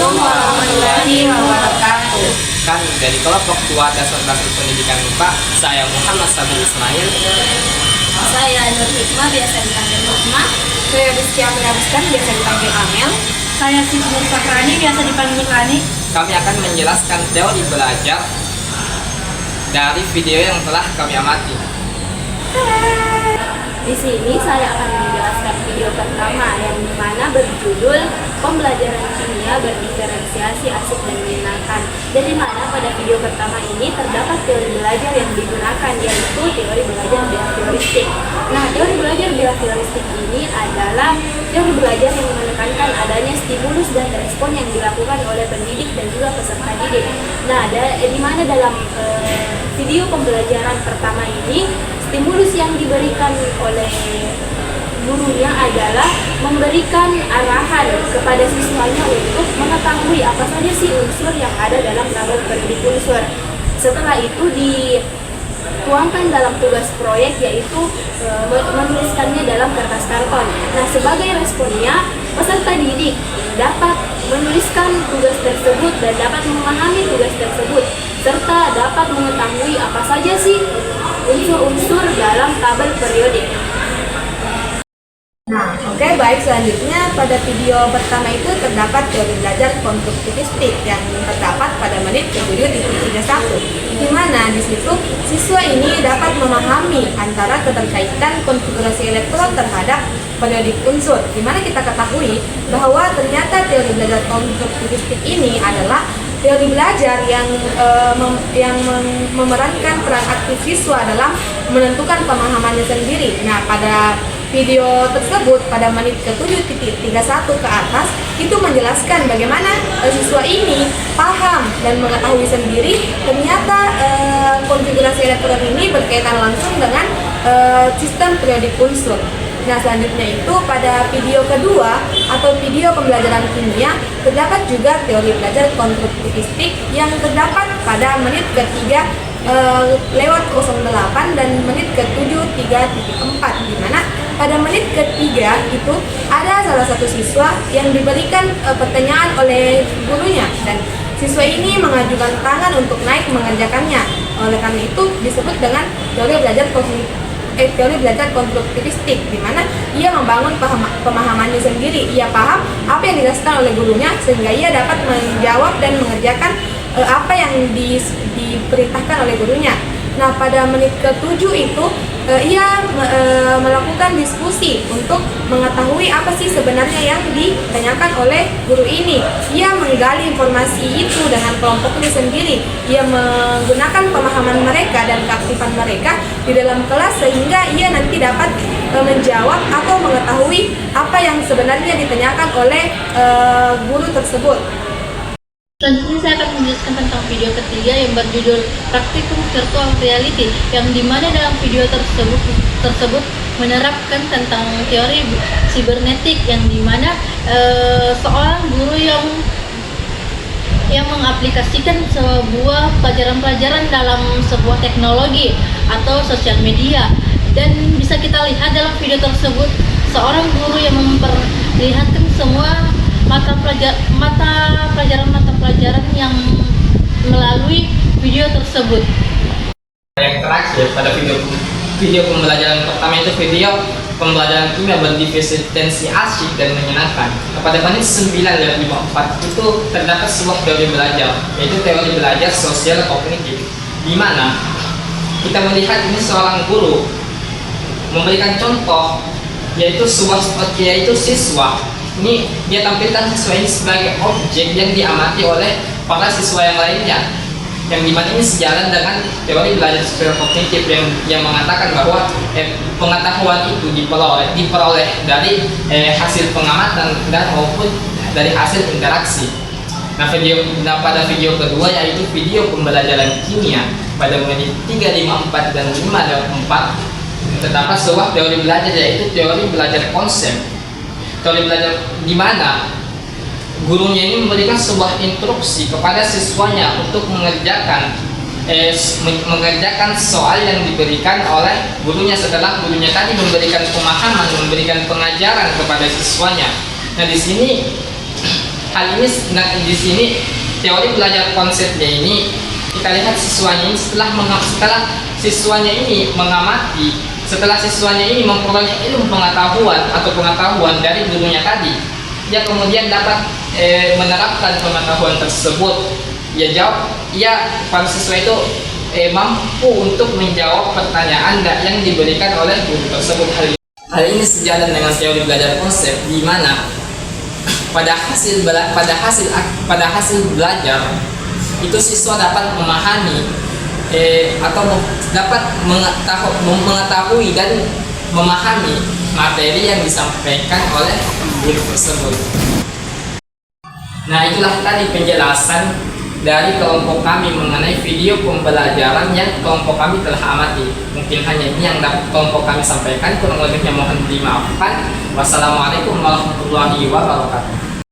Assalamualaikum warahmatullahi wabarakatuh. Kami dari kelompok 2 dasar-dasar pendidikan MIPA, saya Muhammad Sabil Ismail. Saya Nur Hikmah, biasa dipanggil Hikmah. Saya Rizky Amir Abiskan, biasa dipanggil Amel. Saya Siti Sakrani, biasa dipanggil Rani. Kami akan menjelaskan teori belajar dari video yang telah kami amati. Di sini saya akan menjelaskan video pertama yang dimana berjudul Pembelajaran Kimia Berdiferensiasi Asik dan Menyenangkan. Dan dimana pada video pertama ini terdapat teori belajar yang digunakan, yaitu teori belajar behavioristik. Nah, teori belajar behavioristik ini adalah teori belajar yang menekankan adanya stimulus dan respon yang dilakukan oleh pendidik dan juga peserta didik. Nah, di mana dalam video pembelajaran pertama ini, stimulus yang diberikan oleh gurunya adalah memberikan arahan kepada siswanya untuk mengetahui apa saja sih unsur yang ada dalam tabel pendidik unsur. Setelah itu dituangkan dalam tugas proyek, yaitu menuliskannya dalam kertas karton. Nah, sebagai responnya, peserta didik dapat menuliskan tugas tersebut dan dapat memahami tugas tersebut, serta dapat mengetahui apa saja sih unsur-unsur dalam tabel periodik. Nah, oke, baik, selanjutnya pada video pertama itu terdapat teori belajar konstruktivistik yang terdapat pada menit ke-7.31, di mana di situ siswa ini dapat memahami antara keterkaitan konfigurasi elektron terhadap periodik unsur, di mana kita ketahui bahwa ternyata teori belajar konstruktivistik ini adalah teori belajar yang memerankan peran aktif siswa dalam menentukan pemahamannya sendiri. Nah, pada video tersebut pada menit ke-7.31 ke atas itu menjelaskan bagaimana siswa ini paham dan mengetahui sendiri ternyata konfigurasi elektron ini berkaitan langsung dengan sistem periodik unsur. Nah, selanjutnya itu pada video kedua atau video pembelajaran kimia terdapat juga teori belajar konstruktivistik yang terdapat pada menit ke-3 lewat 08 dan menit ke-7.3.4, di mana pada menit ketiga itu ada salah satu siswa yang diberikan pertanyaan oleh gurunya dan siswa ini mengajukan tangan untuk naik mengerjakannya. Oleh karena itu disebut dengan teori belajar konstruktivistik, di mana ia membangun pemahamannya sendiri. Ia paham apa yang dijelaskan oleh gurunya sehingga ia dapat menjawab dan mengerjakan apa yang diperintahkan oleh gurunya. Nah, pada menit ke-7 itu ia melakukan diskusi untuk mengetahui apa sih sebenarnya yang ditanyakan oleh guru ini. Ia menggali informasi itu dengan kelompoknya sendiri. Ia menggunakan pemahaman mereka dan keaktifan mereka di dalam kelas sehingga ia nanti dapat menjawab atau mengetahui apa yang sebenarnya ditanyakan oleh guru tersebut. Selanjutnya saya akan menjelaskan tentang video ketiga yang berjudul Praktikum Virtual Reality, yang dimana dalam video tersebut menerapkan tentang teori sibernetik, yang dimana seorang guru yang mengaplikasikan sebuah pelajaran-pelajaran dalam sebuah teknologi atau sosial media. Dan bisa kita lihat dalam video tersebut seorang guru yang memperlihatkan semua mata pelajaran yang melalui video tersebut. Yang terakhir pada video pembelajaran pertama itu video pembelajaran kimia berdiferensiasi asik dan menyenangkan. Pada menit 9.54 itu terdapat sebuah teori belajar, yaitu teori belajar sosial kognitif, di mana kita melihat ini seorang guru memberikan contoh, yaitu siswa. Ini dia tampilkan siswa ini sebagai objek yang diamati oleh para siswa yang lainnya, yang dimana ini sejalan dengan teori belajar sosial kognitif yang mengatakan bahwa pengetahuan itu diperoleh dari hasil pengamatan dan maupun dari hasil interaksi. Nah, pada video kedua yaitu video pembelajaran kimia pada menit 3.54 dan 5.4 terdapat sebuah teori belajar, yaitu teori belajar konsep. Teori belajar di mana gurunya ini memberikan sebuah instruksi kepada siswanya untuk mengerjakan soal yang diberikan oleh gurunya setelah gurunya tadi memberikan pemahaman, memberikan pengajaran kepada siswanya. Nah, di sini hal ini di sini teori belajar konsepnya ini kita lihat siswanya ini setelah siswanya ini mengamati, setelah siswanya ini memperoleh ilmu pengetahuan atau pengetahuan dari gurunya tadi, dia kemudian dapat menerapkan pengetahuan tersebut. Para siswa itu mampu untuk menjawab pertanyaan yang diberikan oleh guru tersebut. Hal ini sejalan dengan teori belajar konsep, di mana pada hasil belajar itu siswa dapat memahami atau dapat mengetahui dan memahami materi yang disampaikan oleh guru tersebut. Nah, itulah tadi penjelasan dari kelompok kami mengenai video pembelajaran yang kelompok kami telah amati. Mungkin hanya ini yang dapat kelompok kami sampaikan, kurang lebihnya mohon dimaafkan. Wassalamualaikum warahmatullahi wabarakatuh.